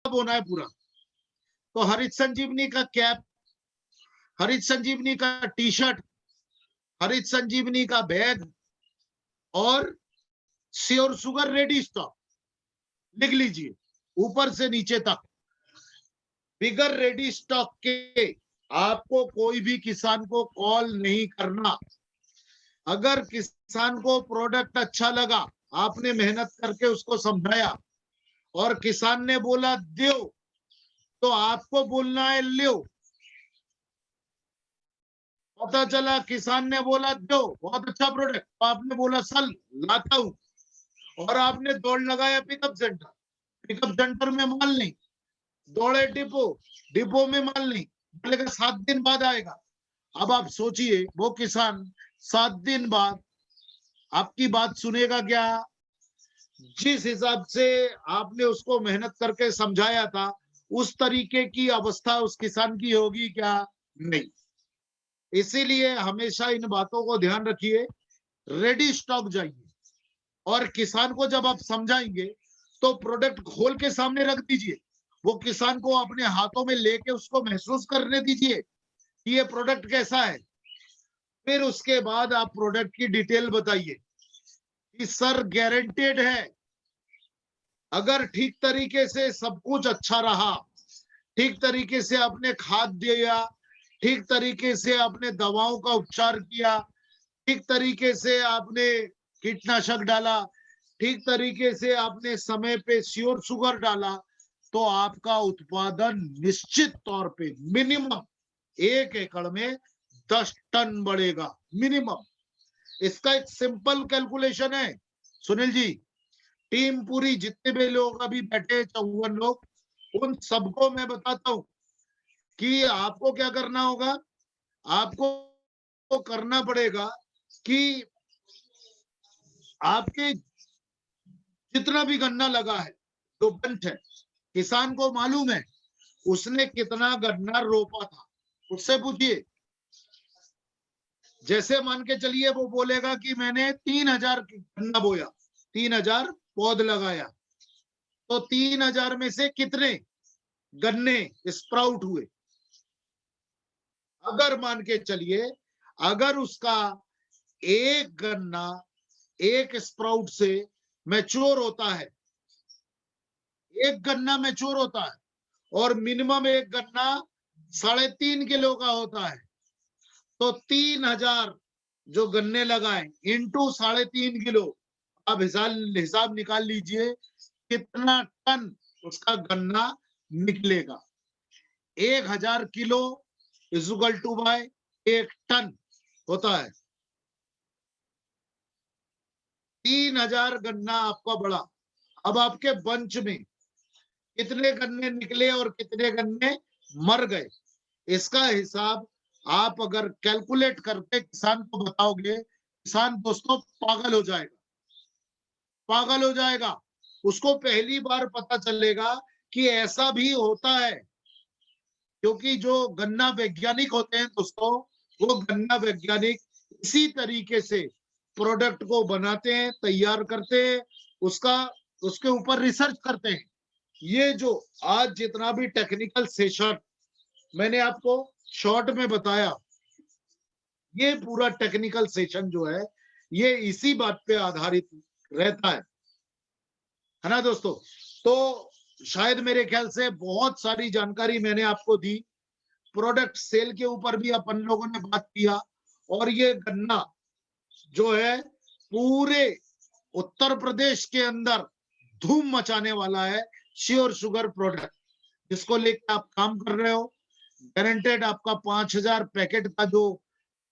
होना है पूरा। तो हरित संजीवनी का कैप, हरित संजीवनी का टी शर्ट, हरित संजीवनी का बैग और श्योर शुगर रेडी स्टॉक, लिख लीजिए ऊपर से नीचे तक। बिगर रेडी स्टॉक के आपको कोई भी किसान को कॉल नहीं करना। अगर किसान को प्रोडक्ट अच्छा लगा, आपने मेहनत करके उसको समझाया और किसान ने बोला दो, तो आपको बोलना है लो। पता चला किसान ने बोला दो, बहुत अच्छा प्रोडक्ट, तो आपने बोला चल लाता हूं, और आपने दौड़ लगाया पिकअप सेंटर, पिकअप सेंटर में माल नहीं, दौड़े डिपो, डिपो में माल नहीं, बोलेगा 7 दिन बाद आएगा। अब आप सोचिए वो किसान 7 दिन बाद आपकी बात सुनेगा क्या? जिस हिसाब से आपने उसको मेहनत करके समझाया था, उस तरीके की अवस्था उस किसान की होगी क्या? नहीं। इसीलिए हमेशा इन बातों को ध्यान रखिए, रेडी स्टॉक जाइए, और किसान को जब आप समझाएंगे तो प्रोडक्ट खोल के सामने रख दीजिए, वो किसान को अपने हाथों में लेके उसको महसूस करने दीजिए कि ये प्रोडक्ट कैसा है। फिर उसके बाद आप प्रोडक्ट की डिटेल बताइए कि सर गारंटेड है, अगर ठीक तरीके से सब कुछ अच्छा रहा, ठीक तरीके से आपने खाद दिया, ठीक तरीके से आपने दवाओं का उपचार किया, ठीक तरीके से आपने कीटनाशक डाला, ठीक तरीके से आपने समय पे श्योर शुगर डाला, तो आपका उत्पादन निश्चित तौर पे मिनिमम 1 एकड़ में 10 टन बढ़ेगा, मिनिमम। इसका एक सिंपल कैलकुलेशन है सुनील जी। टीम पूरी जितने भी लोग अभी बैठे 54 लोग, उन सबको मैं बताता हूं कि आपको क्या करना होगा। आपको करना पड़ेगा कि आपके जितना भी गन्ना लगा है, जो बंच है, किसान को मालूम है उसने कितना गन्ना रोपा था, उससे पूछिए। जैसे मान के चलिए वो बोलेगा कि मैंने 3000 गन्ना बोया, 3000 पौध लगाया, तो 3000 में से कितने गन्ने स्प्राउट हुए? अगर मान के चलिए, अगर उसका एक गन्ना एक स्प्राउट से मैच्योर होता है, एक गन्ना मैच्योर होता है, और मिनिमम एक गन्ना 3.5 किलो का होता है, तो 3000 जो गन्ने लगाए इंटू 3.5 किलो, आप हिसाब निकाल लीजिए कितना टन उसका गन्ना निकलेगा। 1000 kilo equal to by 1 ton होता है। 3000 गन्ना आपका बड़ा। अब आपके बंच में कितने गन्ने निकले और कितने गन्ने मर गए, इसका हिसाब आप अगर कैलकुलेट करके किसान को बताओगे, किसान दोस्तों पागल हो जाएगा, पागल हो जाएगा। उसको पहली बार पता चलेगा कि ऐसा भी होता है, क्योंकि जो गन्ना वैज्ञानिक होते हैं दोस्तों, वो गन्ना वैज्ञानिक इसी तरीके से प्रोडक्ट को बनाते हैं, तैयार करते हैं, उसका उसके ऊपर रिसर्च करते हैं। ये जो आज जितना भी टेक्निकल सेशन मैंने आपको शॉर्ट में बताया, ये पूरा टेक्निकल सेशन जो है ये इसी बात पे आधारित रहता है ना दोस्तों। तो शायद मेरे ख्याल से बहुत सारी जानकारी मैंने आपको दी, प्रोडक्ट सेल के ऊपर भी अपन लोगों ने बात किया, और ये गन्ना जो है पूरे उत्तर प्रदेश के अंदर धूम मचाने वाला है, श्योर शुगर प्रोडक्ट, जिसको लेकर आप काम कर रहे हो। गारंटेड आपका 5000 पैकेट का जो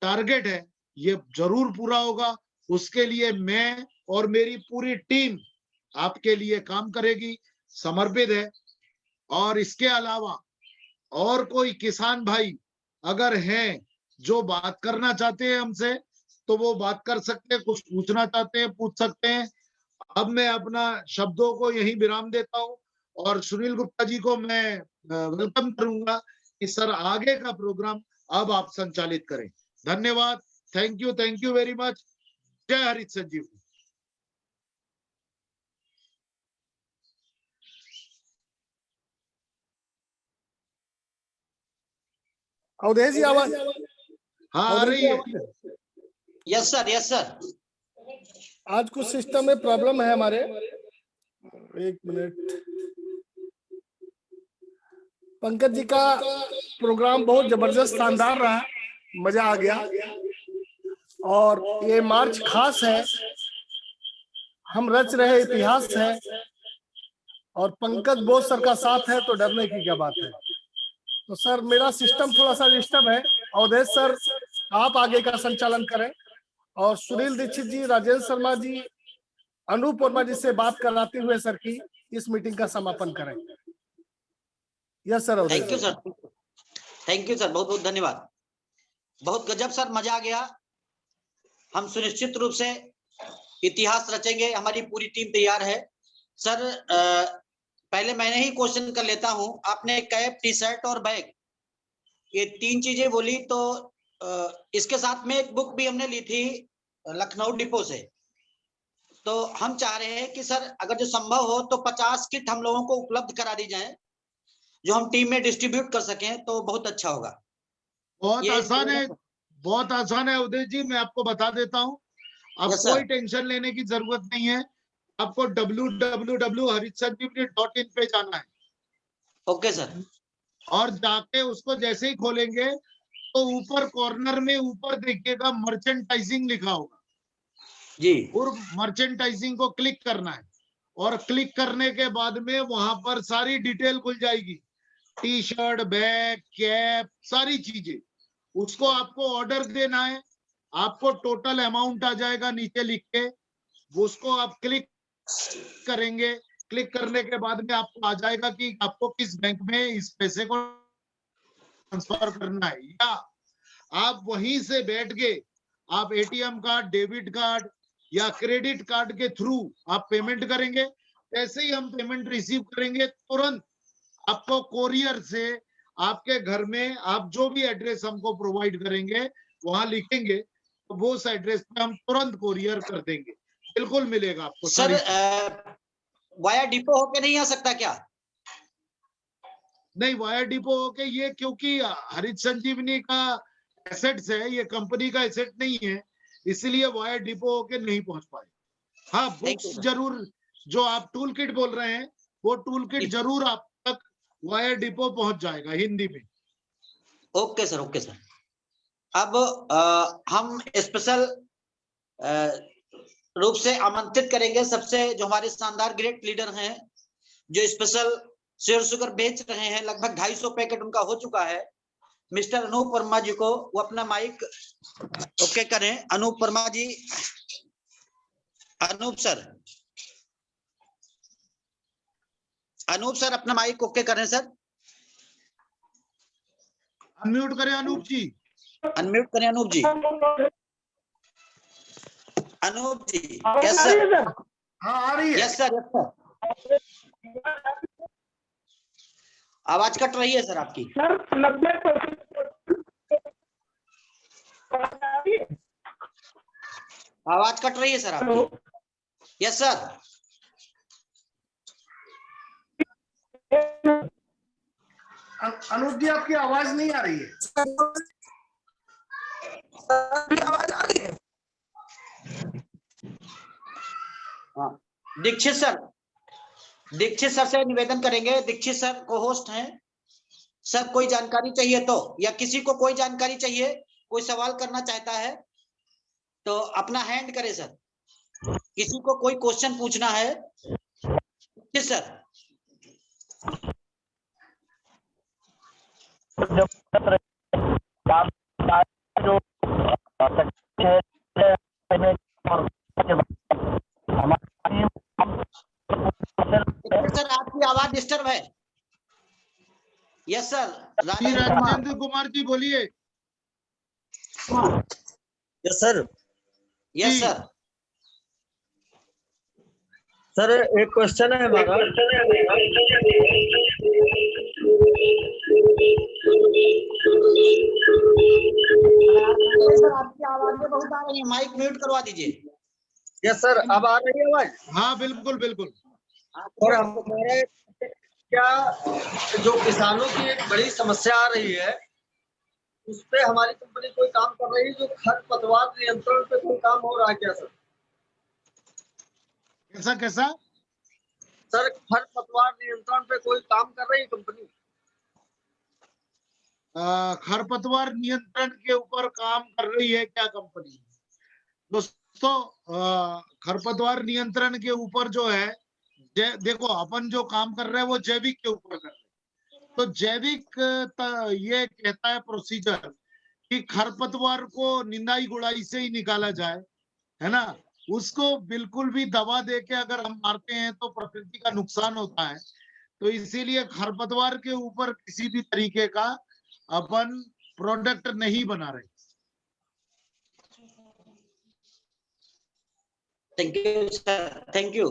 टारगेट है ये जरूर पूरा होगा। उसके लिए मैं और मेरी पूरी टीम आपके लिए काम करेगी, समर्पित है। और इसके अलावा और कोई किसान भाई अगर हैं जो बात करना चाहते हैं हमसे, तो वो बात कर सकते हैं, कुछ पूछना चाहते हैं पूछ सकते हैं। अब मैं अपना शब्दों को यहीं विराम देता हूं, और सुनील गुप्ता जी को मैं वेलकम करूंगा कि सर आगे का प्रोग्राम अब आप संचालित करें। धन्यवाद। Thank you very much. जय हरित संजीव। अवधेश जी आवाज? हाँ आ रही है। Yes sir, yes sir. आज कुछ सिस्टम में प्रॉब्लम है हमारे, एक मिनट। पंकज जी का प्रोग्राम बहुत जबरदस्त शानदार रहा, मजा आ गया। और ये मार्च खास है, हम रच रहे इतिहास है, और पंकज बोस सर का साथ है तो डरने की क्या बात है। तो सर मेरा सिस्टम थोड़ा सा डिस्टर्ब है, अवधेश सर आप आगे का संचालन करें, और सुनील दीक्षित जी, राजेंद्र शर्मा जी, अनूप वर्मा जी से बात कराते हुए सर की इस मीटिंग का समापन करें। Yes sir. Thank you sir, thank you sir, बहुत बहुत धन्यवाद। बहुत गजब सर, मजा आ गया। हम सुनिश्चित रूप से इतिहास रचेंगे, हमारी पूरी टीम तैयार है सर। पहले मैंने ही क्वेश्चन कर लेता हूं। आपने कैप, टी शर्ट और बैग, ये 3 चीजें बोली, तो इसके साथ में एक बुक भी हमने ली थी लखनऊ डिपो से। तो हम चाह रहे हैं कि सर अगर जो संभव हो तो 50 किट हम लोगों को उपलब्ध करा दी जाए, जो हम टीम में डिस्ट्रीब्यूट कर सकें, तो बहुत अच्छा होगा। बहुत आसान है, बहुत आसान है अवधेश जी, मैं आपको बता देता हूँ। अब कोई टेंशन लेने की जरूरत नहीं है। आपको www.haritsanjeevani.in पे जाना है। Okay sir. और जाके उसको जैसे ही खोलेंगे तो ऊपर कॉर्नर में ऊपर देखिएगा मर्चेंटाइजिंग लिखा होगा जी, और मर्चेंटाइजिंग को क्लिक करना है। और क्लिक करने के बाद में वहां पर सारी डिटेल खुल जाएगी, टी शर्ट, बैग, कैप, सारी चीजें। उसको आपको ऑर्डर देना है, आपको टोटल अमाउंट आ जाएगा नीचे लिख के, उसको आप क्लिक करेंगे। क्लिक करने के बाद में आपको आ जाएगा कि आपको किस बैंक में इस पैसे को ट्रांसफर करना है, या आप वहीं से बैठ के आप एटीएम कार्ड, डेबिट कार्ड या क्रेडिट कार्ड के थ्रू आप पेमेंट करेंगे। ऐसे ही हम पेमेंट रिसीव करेंगे, तुरंत आपको कोरियर से आपके घर में आप जो भी एड्रेस हमको प्रोवाइड करेंगे वहां लिखेंगे, तो वो उस एड्रेस पे हम तुरंत कोरियर कर देंगे। बिल्कुल मिलेगा आपको सर। वाया डिपो होके नहीं आ सकता क्या? नहीं, वाया डिपो होके ये, क्योंकि हरित संजीवनी का एसेट्स है, ये कंपनी का एसेट नहीं है, इसलिए वाया डिपो होके नहीं पहुंच पाए। हाँ, बुक्स जरूर, जो आप टूल किट बोल रहे हैं, वो टूल किट जरूर आप तक वाया डिपो पहुंच जाएगा हिंदी में। Okay sir, okay sir. अब हम स्पेशल रूप से आमंत्रित करेंगे सबसे, जो हमारे शानदार ग्रेट लीडर हैं, जो स्पेशल शेयर शुगर बेच रहे हैं, लगभग 250 पैकेट उनका हो चुका है, मिस्टर अनूप वर्मा जी को वो अपना माइक ओके करें। अनूप वर्मा जी, अनूप सर, अनूप सर अपना माइक ओके करें सर। अनम्यूट करें अनूप जी, अनम्यूट करें अनूप जी। अनूप जी, यस सर। हाँ आ रही है। Yes sir, yes sir. आवाज कट रही है सर आपकी। सर 90% आवाज कट रही है सर आपकी। Yes sir. अनूप जी आपकी आवाज नहीं आ रही है। आवाज आ रही है। हाँ, दीक्षित सर, दीक्षित सर से निवेदन करेंगे। दीक्षित सर को होस्ट हैं सर। कोई जानकारी चाहिए तो, या किसी को कोई जानकारी चाहिए, कोई सवाल करना चाहता है तो अपना हैंड करे सर। किसी को कोई क्वेश्चन पूछना है? दीक्षित सर। सर आपकी आवाज डिस्टर्ब है। Yes sir. राजेंद्र कुमार जी बोलिए। Yes sir. Yes sir. Sir एक क्वेश्चन है हमारा। सर आपकी आवाजें बहुत आ रही है, माइक म्यूट करवा दीजिए। यस सर, अब आ रही है आवाज? हाँ बिल्कुल बिल्कुल। और हमारे क्या जो किसानों की एक बड़ी समस्या आ रही है उस पे हमारी कंपनी कोई काम कर रही है जो खरपतवार नियंत्रण पे कोई काम हो रहा है क्या सर? कैसा कैसा? सर खरपतवार नियंत्रण पे कोई काम कर रही है कंपनी? खरपतवार नियंत्रण के ऊपर काम कर रही है क्या कंपनी? दोस्तों, खरपतवार नियंत्रण के ऊपर जो है, देखो अपन जो काम कर रहे हैं वो जैविक के ऊपर कर रहे हैं। तो जैविक ये कहता है प्रोसीजर कि खरपतवार को निंदाई गुड़ाई से ही निकाला जाए, है ना। उसको बिल्कुल भी दवा देके अगर हम मारते हैं तो प्रकृति का नुकसान होता है। तो इसीलिए खरपतवार के ऊपर किसी भी तरीके का अपन प्रोडक्ट नहीं बना रहे। Thank you sir, thank you.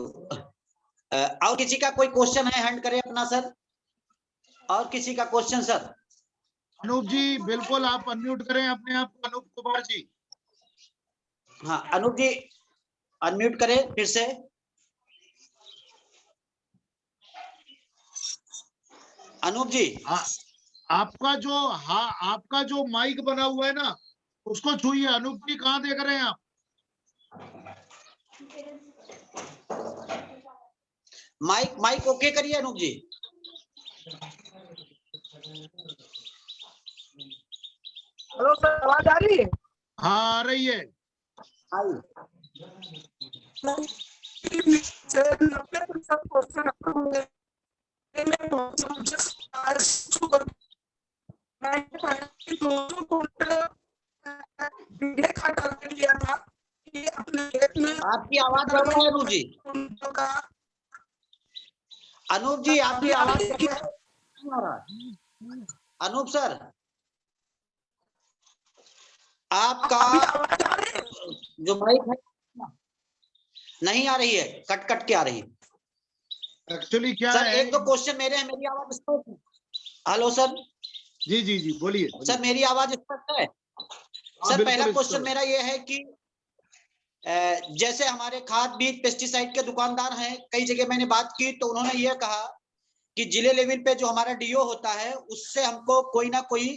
और किसी का कोई क्वेश्चन है, हैंड करे अपना सर। और किसी का क्वेश्चन सर? अनूप जी बिल्कुल आप अनम्यूट करें अपने आप को, अनूप कुमार जी। हाँ अनूप जी अनम्यूट करें फिर से। अनूप जी आपका जो माइक बना हुआ है ना, उसको छूइए। अनूप जी कहाँ देख रहे हैं आप? माइक ओके करिए अनूप जी। हेलो सर, आवाज आ रही है? हाँ आ रही है। आपकी आवाज कम है अनूप जी। अनूप जी आपकी आवाज कम है। अनूप सर आपका जो माइक है नहीं आ रही है, कट कट के आ रही है। एक्चुअली क्या सर है? एक दो क्वेश्चन मेरे हैं, मेरी आवाज स्पष्ट है? Hello sir. जी जी जी बोलिए। सर मेरी आवाज स्पष्ट है? सर पहला क्वेश्चन मेरा ये है कि जैसे हमारे खाद बीज पेस्टिसाइड के दुकानदार हैं, कई जगह मैंने बात की तो उन्होंने ये कहा कि जिले लेवल पे जो हमारा डीओ होता है उससे हमको कोई ना कोई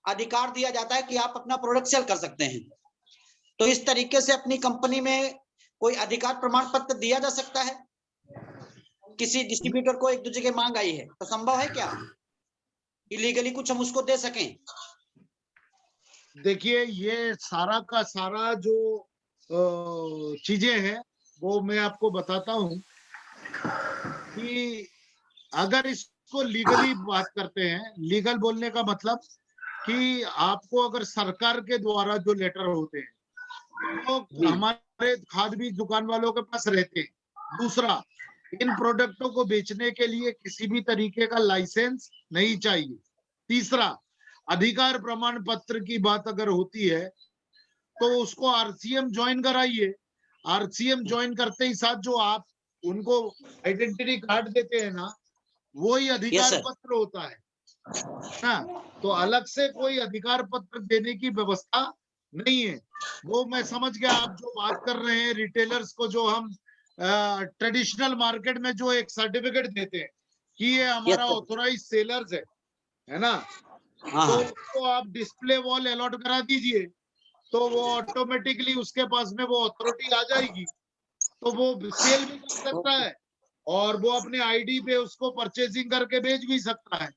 अधिकार दिया जाता है कि आप अपना प्रोडक्ट सेल कर सकते हैं। तो इस तरीके से अपनी कंपनी में कोई अधिकार प्रमाण पत्र दिया जा सकता है? किसी डिस्ट्रीब्यूटर को एक दूसरे की मांग आई है तो संभव है क्या इलीगली कुछ हम उसको दे सकें? देखिए ये सारा का सारा जो चीजें हैं वो मैं आपको बताता हूं कि अगर इसको लीगली बात करते हैं, लीगल बोलने का मतलब कि आपको अगर सरकार के द्वारा जो लेटर होते हैं तो हमारे खाद बीज दुकान वालों के पास रहते हैं। दूसरा, इन प्रोडक्टों को बेचने के लिए किसी भी तरीके का लाइसेंस नहीं चाहिए। तीसरा, अधिकार प्रमाण पत्र की बात अगर होती है तो उसको आरसीएम ज्वाइन कराइए। आरसीएम ज्वाइन करते ही साथ जो आप उनको आइडेंटिटी कार्ड देते हैं ना, वो ही अधिकार पत्र होता है ना। तो अलग से कोई अधिकार पत्र देने की व्यवस्था नहीं है। वो मैं समझ गया आप जो बात कर रहे हैं, रिटेलर्स को जो हम ट्रेडिशनल मार्केट में जो एक सर्टिफिकेट देते हैं कि ये हमारा ऑथोराइज सेलर्स है ना, तो उसको आप डिस्प्ले वॉल अलॉट करा दीजिए तो वो ऑटोमेटिकली उसके पास में वो अथॉरिटी आ जाएगी, तो वो सेल भी कर सकता है और वो अपने आईडी पे उसको परचेजिंग करके बेच भी सकता है।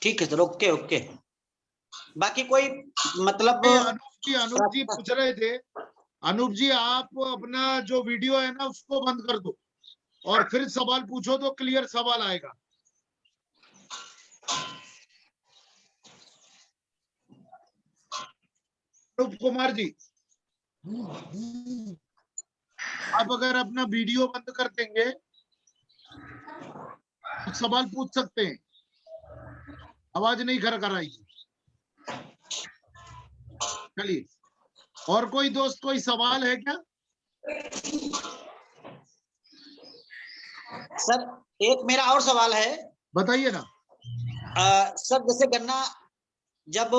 ठीक है सर, ओके ओके। बाकी कोई मतलब अनूप जी पूछ रहे थे, अनूप जी आप अपना जो वीडियो है ना उसको बंद कर दो और फिर सवाल पूछो तो क्लियर सवाल आएगा। अनूप कुमार जी आप अगर अपना वीडियो बंद कर देंगे तो सवाल पूछ सकते हैं, आवाज नहीं खरखराएगी। चलिए, और कोई दोस्त कोई सवाल है क्या? सर एक मेरा और सवाल है, बताइए ना। सर जैसे गन्ना जब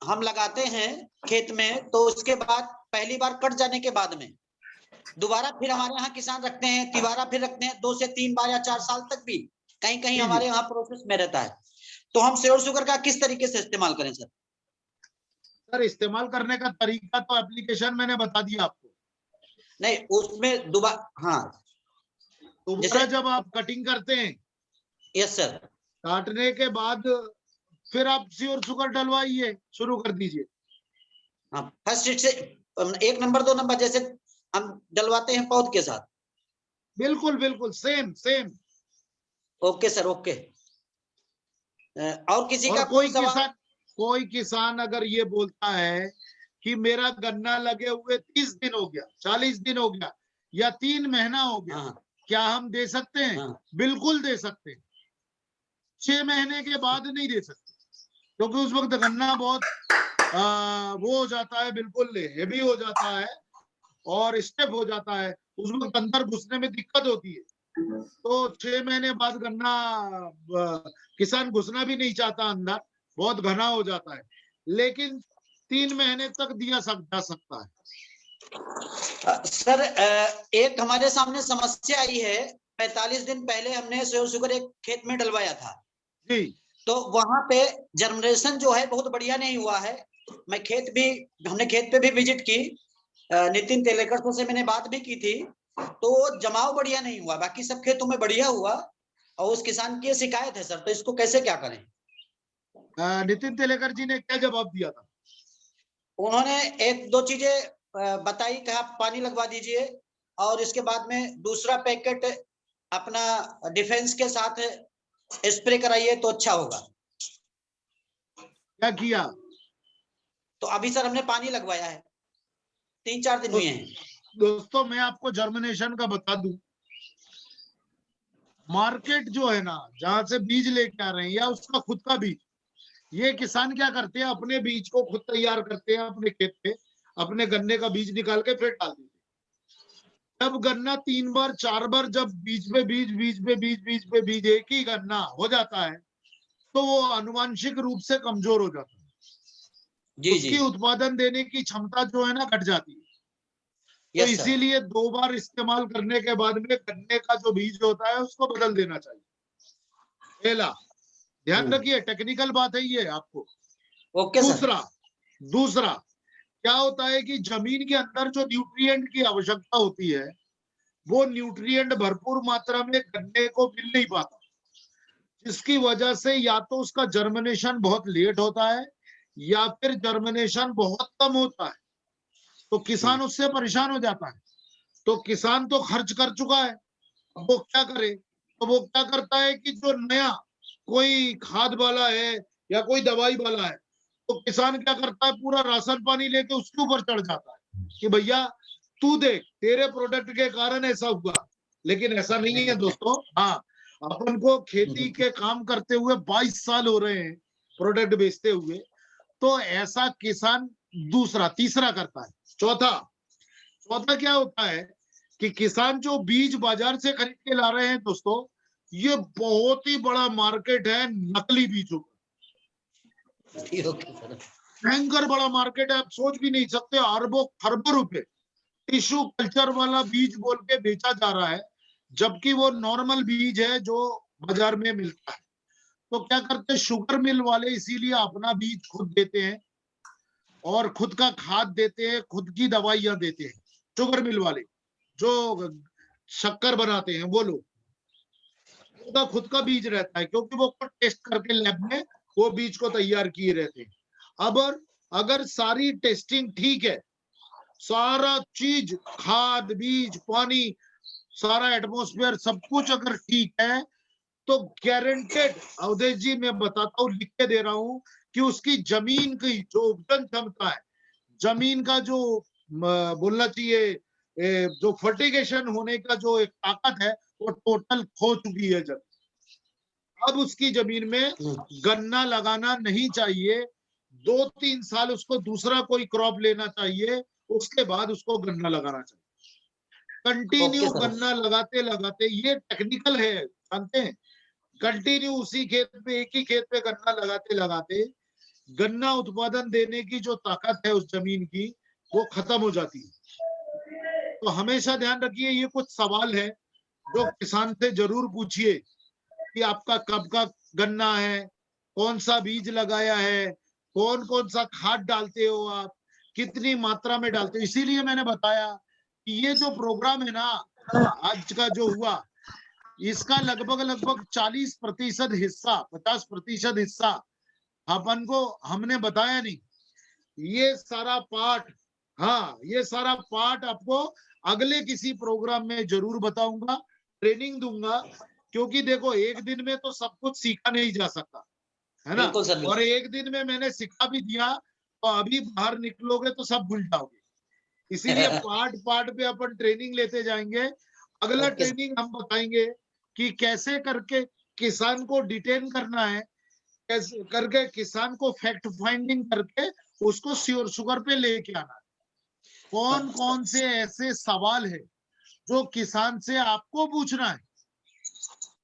हम लगाते हैं खेत में तो उसके बाद पहली बार कट जाने के बाद में दोबारा फिर हमारे यहाँ किसान रखते हैं, तिबारा फिर रखते हैं 2 से 3 बार या 4 साल तक भी, कहीं कहीं हमारे यहाँ प्रोसेस में रहता है। तो हम श्योर शुगर का किस तरीके से इस्तेमाल करें सर? सर इस्तेमाल करने का तरीका तो एप्लीकेशन मैंने बता दिया आपको। नहीं, उसमें दोबारा, हाँ दोबारा जब आप कटिंग करते हैं, यस सर, काटने के बाद फिर आप श्योर शुगर डलवाइए, शुरू कर दीजिए। हाँ फर्स्ट शीट से 1 नंबर 2 नंबर जैसे हम डलवाते हैं पौध के साथ। बिल्कुल बिल्कुल same same. Okay sir, okay. और किसी और का कोई सवाल? कोई किसान अगर ये बोलता है कि मेरा गन्ना लगे हुए 30 दिन हो गया, 40 दिन हो गया या 3 महीना हो गया, हाँ, क्या हम दे सकते हैं? हाँ। बिल्कुल दे सकते हैं। 6 महीने के बाद नहीं दे सकते, क्योंकि उस वक्त गन्ना बहुत वो हो जाता है, बिल्कुल हेवी हो जाता है और स्टेप हो जाता है, उस वक्त अंदर घुसने में दिक्कत होती है। तो 6 महीने बाद गन्ना किसान घुसना भी नहीं चाहता अंदर, बहुत घना हो जाता है, लेकिन 3 महीने तक दिया जा सकता है। सर एक हमारे सामने समस्या आई है, 45 दिन पहले हमने श्योर शुगर एक खेत में डलवाया था जी, तो वहां पे जर्मिनेशन जो है बहुत बढ़िया नहीं हुआ है। हमने खेत पे भी विजिट की, नितिन तेलेकर से मैंने बात भी की थी, तो जमाव बढ़िया नहीं हुआ, बाकी सब खेतों में बढ़िया हुआ और उस किसान की शिकायत है सर, तो इसको कैसे क्या करें? नितिन तेलेकर जी ने क्या जवाब दिया था? उन्होंने 1-2 चीजें बताई, कहा पानी लगवा दीजिए और इसके बाद में दूसरा पैकेट अपना डिफेंस के साथ स्प्रे कराइए तो अच्छा होगा। क्या किया? तो अभी सर हमने पानी लगवाया है, 3-4 दिन हुए हैं। दोस्तों मैं आपको जर्मिनेशन का बता दूं, मार्केट जो है ना, जहां से बीज लेके आ रहे हैं या उसका खुद का बीज, ये किसान क्या करते हैं, अपने बीज को खुद तैयार करते हैं अपने खेत पे, अपने गन्ने का बीज निकाल के फिर डाल देते हैं। जब गन्ना 3 बार 4 बार जब बीज पे बीज बीज पे बीज बीज पे बीज एक ही गन्ना हो जाता है, तो वो आनुवांशिक रूप से कमजोर हो जाता है, जी उसकी जी, उत्पादन देने की क्षमता जो है ना घट जाती है। तो यस सर। इसीलिए 2 बार इस्तेमाल करने के बाद में गन्ने का जो बीज होता है उसको बदल देना चाहिए। पहला ध्यान रखिए, टेक्निकल बात है ये आपको। Okay sir. दूसरा दूसरा क्या होता है कि जमीन के अंदर जो न्यूट्रिएंट की आवश्यकता होती है, वो न्यूट्रिएंट भरपूर मात्रा में गन्ने को मिल नहीं पाता, जिसकी वजह से या तो उसका जर्मिनेशन बहुत लेट होता है या फिर जर्मिनेशन बहुत कम होता है, तो किसान उससे परेशान हो जाता है। तो किसान तो खर्च कर चुका है, अब वो क्या करे? तो वो क्या करता है कि जो नया कोई खाद वाला है या कोई दवाई वाला है, तो किसान क्या करता है, पूरा राशन पानी लेके उसके ऊपर चढ़ जाता है कि भैया तू देख, तेरे प्रोडक्ट के कारण ऐसा हुआ। लेकिन ऐसा नहीं है दोस्तों। हाँ, अपन को खेती के काम करते हुए 22 साल हो रहे हैं, प्रोडक्ट बेचते हुए, तो ऐसा किसान दूसरा तीसरा करता है। चौथा चौथा क्या होता है कि किसान जो बीज बाजार से खरीद के ला रहे हैं दोस्तों, ये बहुत ही बड़ा मार्केट है नकली बीजों का। Okay sir. भयंकर बड़ा मार्केट है, आप सोच भी नहीं सकते, अरबों खरबों रुपए टिश्यू कल्चर वाला बीज बोल के बेचा जा रहा है, जबकि वो नॉर्मल बीज है जो बाजार में मिलता है। तो क्या करते हैं शुगर मिल वाले, इसीलिए अपना बीज खुद देते हैं और खुद का खाद देते हैं, खुद की दवाइयां देते हैं। शुगर मिल वाले जो शक्कर बनाते हैं वो लोग, उनका खुद का बीज रहता है, क्योंकि वो खुद टेस्ट करके लैब में वो बीज को तैयार किए रहते हैं। अब अगर सारी टेस्टिंग ठीक है, सारा चीज खाद बीज पानी सारा एटमॉस्फेयर सब कुछ अगर ठीक है, तो गारंटेड अवधेश जी मैं बताता हूँ, लिख के दे रहा हूं कि उसकी जमीन की जो उपजन क्षमता है, जमीन का जो बोलना चाहिए जो फर्टिगेशन होने का जो एक ताकत है, वो टोटल खो चुकी है जब। अब उसकी जमीन में गन्ना लगाना नहीं चाहिए, 2-3 साल उसको दूसरा कोई क्रॉप लेना चाहिए, उसके बाद उसको गन्ना लगाना चाहिए। कंटिन्यू गन्ना लगाते लगाते, ये टेक्निकल है जानते हैं, कंटिन्यू उसी खेत पे एक ही खेत पे गन्ना लगाते लगाते गन्ना उत्पादन देने की जो ताकत है उस जमीन की, वो खत्म हो जाती है। तो हमेशा ध्यान रखिए, ये कुछ सवाल है जो किसान से जरूर पूछिए कि आपका कब का गन्ना है, कौन सा बीज लगाया है, कौन कौन सा खाद डालते हो आप, कितनी मात्रा में डालते हो। इसीलिए मैंने बताया कि ये जो प्रोग्राम है ना आज का जो हुआ, इसका लगभग लगभग 40% हिस्सा, 50% हिस्सा अपन को हमने बताया नहीं। ये सारा पार्ट, हाँ ये सारा पार्ट आपको अगले किसी प्रोग्राम में जरूर बताऊंगा, ट्रेनिंग दूंगा, क्योंकि देखो एक दिन में तो सब कुछ सीखा नहीं जा सकता है ना। बिल्कुल सर, बिल्कुल। और एक दिन में मैंने सिखा भी दिया तो अभी बाहर निकलोगे तो सब भूल जाओगे। इसीलिए पार्ट पार्ट पे अपन ट्रेनिंग लेते जाएंगे। अगला ओके। ट्रेनिंग हम बताएंगे कि कैसे करके किसान को डिटेन करना है, कैसे करके किसान को फैक्ट फाइंडिंग करके उसको श्योर शुगर पे लेके आना है। कौन कौन से ऐसे सवाल है जो किसान से आपको पूछना है,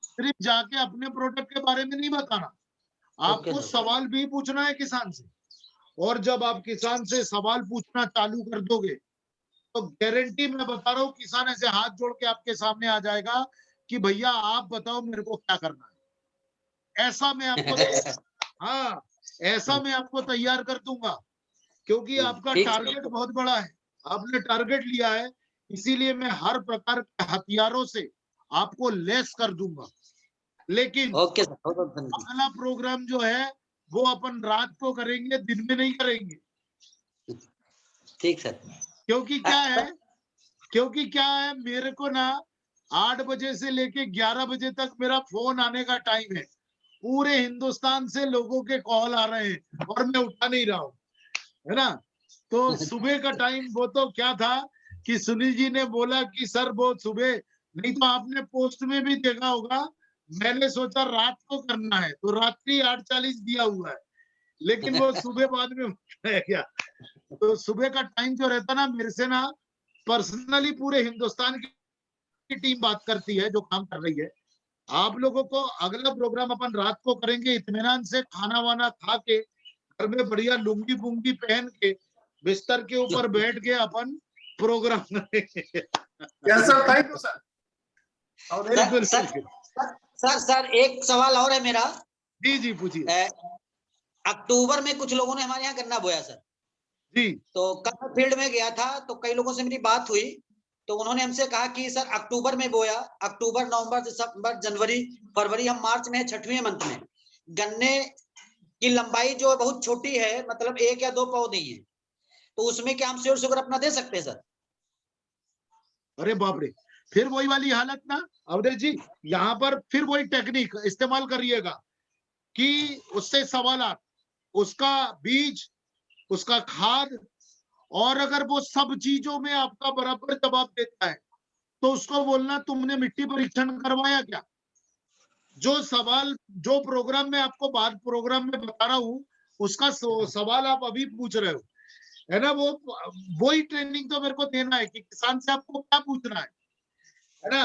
सिर्फ जाके अपने प्रोडक्ट के बारे में नहीं बताना, ओके आपको सर। सवाल भी पूछना है किसान से। और जब आप किसान से सवाल पूछना चालू कर दोगे तो गारंटी मैं बता रहा हूँ, किसान ऐसे हाथ जोड़ के आपके सामने आ जाएगा कि भैया आप बताओ मेरे को क्या करना है। ऐसा मैं आपको हाँ ऐसा मैं आपको तैयार कर दूंगा, क्योंकि आपका ठीक। टारगेट बहुत बड़ा है, आपने टारगेट लिया है, इसीलिए मैं हर प्रकार के हथियारों से आपको लेस कर दूंगा। लेकिन ओके सर, बहुत बहुत धन्यवाद। अगला प्रोग्राम जो है वो अपन रात को करेंगे, दिन में नहीं करेंगे। ठीक सर। क्योंकि क्या है मेरे को ना 8 बजे से लेके 11 बजे तक मेरा फोन आने का टाइम है। पूरे हिंदुस्तान से लोगों के कॉल आ रहे हैं और मैं उठा नहीं रहा हूँ, है ना। तो सुबह का टाइम वो तो क्या था कि सुनील जी ने बोला कि सर वो सुबह, नहीं तो आपने पोस्ट में भी देखा होगा, मैंने सोचा रात को करना है तो रात्रि 8:40 दिया हुआ है, लेकिन वो सुबह बाद में रह गया। तो सुबह का टाइम जो रहता ना, मेरे से ना पर्सनली पूरे हिंदुस्तान की टीम बात करती है जो काम कर रही है। आप लोगों को अगला प्रोग्राम अपन रात को करेंगे, इत्मीनान से खाना वाना खा के घर में बढ़िया लुंगी पुंगी पहन के बिस्तर के ऊपर बैठ के अपन प्रोग्राम करेंगे। Yes sir, thank you sir. बिल्कुल सर सर सर एक सवाल और है मेरा। जी जी पूछिए। अक्टूबर में कुछ लोगों ने हमारे यहाँ गन्ना बोया सर। जी तो कल मैं फील्ड में गया था तो कई लोगों से मेरी बात हुई, तो उन्होंने हमसे कहा कि सर अक्टूबर में बोया, अक्टूबर नवंबर दिसंबर जनवरी फरवरी, हम मार्च में 6वें मंथ में, गन्ने की लंबाई जो है बहुत छोटी है, मतलब 1 या 2 पौ नहीं है, तो उसमें क्या हम श्योर शुगर अपना दे सकते हैं सर? अरे बाप रे, फिर वही वाली हालत ना अवधेश जी, यहाँ पर फिर वही टेक्निक इस्तेमाल करिएगा कि उससे सवाल, उसका बीज, उसका खाद, और अगर वो सब चीजों में आपका बराबर जवाब देता है तो उसको बोलना तुमने मिट्टी परीक्षण करवाया क्या। जो सवाल जो प्रोग्राम में आपको बाद प्रोग्राम में बता रहा हूँ उसका सवाल आप अभी पूछ रहे हो, है ना। वही ट्रेनिंग तो मेरे को देना है कि किसान से आपको क्या पूछना है ना।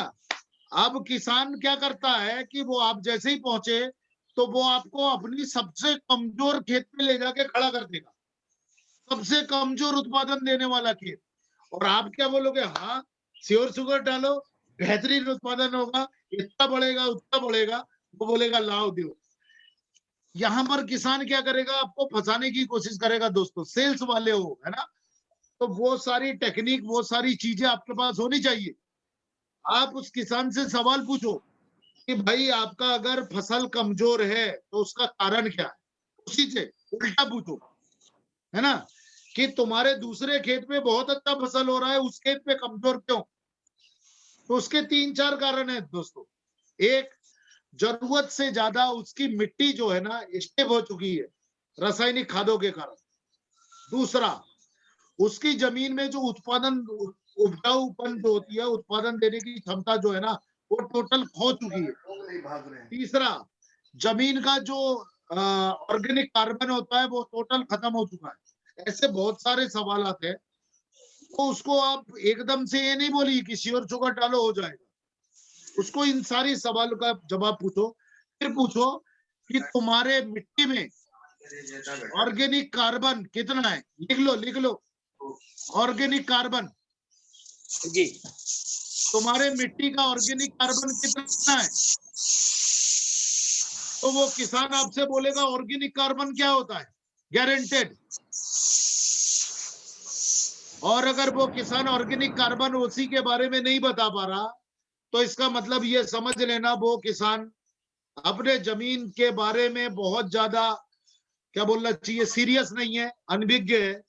अब किसान क्या करता है कि वो आप जैसे ही पहुंचे तो वो आपको अपनी सबसे कमजोर खेत में ले जाके खड़ा कर देगा, सबसे कमजोर उत्पादन देने वाला खेत, और आप क्या बोलोगे, हाँ श्योर शुगर डालो बेहतरीन उत्पादन होगा, इतना बढ़ेगा उतना बढ़ेगा, वो बोलेगा लाओ दो। यहाँ पर किसान क्या करेगा, आपको फंसाने की कोशिश करेगा दोस्तों, सेल्स वाले हो, है ना। तो वो सारी टेक्निक, वो सारी चीजें आपके पास होनी चाहिए। आप उस किसान से सवाल पूछो कि भाई आपका अगर फसल कमजोर है तो उसका कारण क्या है, उसी से उल्टा पूछो, है ना, कि तुम्हारे दूसरे खेत में बहुत अच्छा फसल हो रहा है, उस खेत पे कमजोर क्यों। तो उसके 3-4 कारण है दोस्तों। एक, जरूरत से ज्यादा उसकी मिट्टी जो है ना स्टेप हो चुकी है रासायनिक खादों के कारण। दूसरा, उसकी जमीन में जो उत्पादन, उपजाऊपन जो होती है, उत्पादन देने की क्षमता जो है ना, वो टोटल खो चुकी है। तीसरा, जमीन का जो ऑर्गेनिक कार्बन होता है वो टोटल खत्म हो चुका है। ऐसे बहुत सारे सवाल आते हैं, तो उसको आप एकदम से ये नहीं बोली कि श्योर शुगर डालो हो जाएगा। उसको इन सारी सवालों का जवाब पूछो, फिर पूछो कि तुम्हारे मिट्टी में ऑर्गेनिक कार्बन कितना है, लिख लो ऑर्गेनिक कार्बन, जी तुम्हारे मिट्टी का ऑर्गेनिक कार्बन कितना है। तो वो किसान आपसे बोलेगा ऑर्गेनिक कार्बन क्या होता है, गारंटेड। और अगर वो किसान ऑर्गेनिक कार्बन ओसी के बारे में नहीं बता पा रहा, तो इसका मतलब ये समझ लेना वो किसान अपने जमीन के बारे में बहुत ज्यादा, क्या बोलना चाहिए, सीरियस नहीं है, अनभिज्ञ है।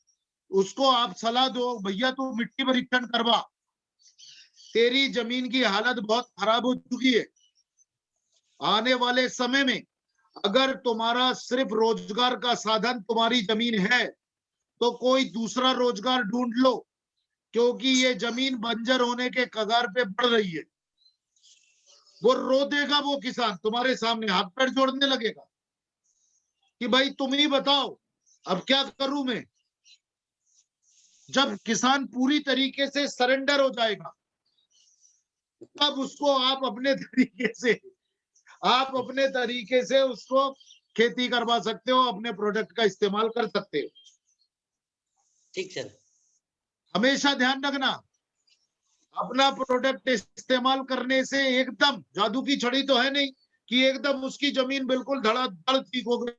उसको आप सलाह दो, भैया तू मिट्टी परीक्षण करवा, तेरी जमीन की हालत बहुत खराब हो चुकी है। आने वाले समय में अगर तुम्हारा सिर्फ रोजगार का साधन तुम्हारी जमीन है, तो कोई दूसरा रोजगार ढूंढ लो, क्योंकि ये जमीन बंजर होने के कगार पे बढ़ रही है। वो रो देगा, वो किसान तुम्हारे सामने हाथ पैर जोड़ने लगेगा कि भाई तुम ही बताओ अब क्या करूं मैं। जब किसान पूरी तरीके से सरेंडर हो जाएगा, तब उसको आप अपने तरीके से उसको खेती करवा सकते हो, अपने प्रोडक्ट का इस्तेमाल कर सकते हो। ठीक सर। हमेशा ध्यान रखना, अपना प्रोडक्ट इस्तेमाल करने से एकदम जादू की छड़ी तो है नहीं कि एकदम उसकी जमीन बिल्कुल धड़ाधड़ ठीक हो गई।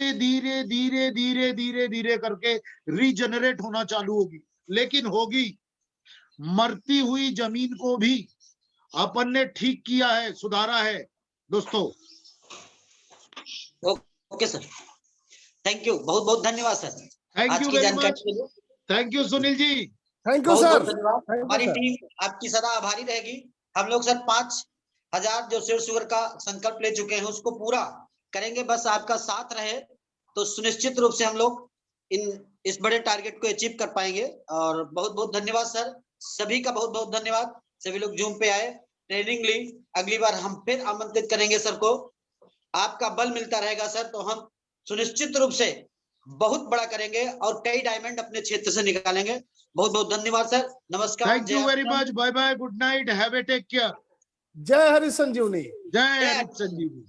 धीरे धीरे धीरे धीरे धीरे करके रीजनरेट होना चालू होगी, लेकिन होगी। मरती हुई जमीन को भी अपन ने ठीक किया है, सुधारा है दोस्तों। ओके सर, थैंक यू, बहुत बहुत धन्यवाद सर। थैंक आज यू की वेरी जानकारी मच। के लिए thank you Sunil ji. Thank you बहुत सर। बहुत धन्यवाद। Thank you, हमारी sir. टीम आपकी सदा आभारी रहेगी। हम लोग सर 5,000 जो शेर शुगर का संकल्प ले चुके हैं उसको पूरा करेंगे, बस आपका साथ रहे तो सुनिश्चित रूप से हम लोग इस बड़े टारगेट को अचीव कर पाएंगे। और बहुत बहुत धन्यवाद सर, सभी का बहुत बहुत धन्यवाद। सभी लोग जूम पे आए, ट्रेनिंग ली। अगली बार हम फिर आमंत्रित करेंगे सर को। आपका बल मिलता रहेगा सर तो हम सुनिश्चित रूप से बहुत बड़ा करेंगे और कई डायमंड अपने क्षेत्र से निकालेंगे। बहुत बहुत धन्यवाद सर, नमस्कार। Thank you very much. Bye bye, good night, have a take care. जय हरि संजीवनी। जय हरि संजीवनी।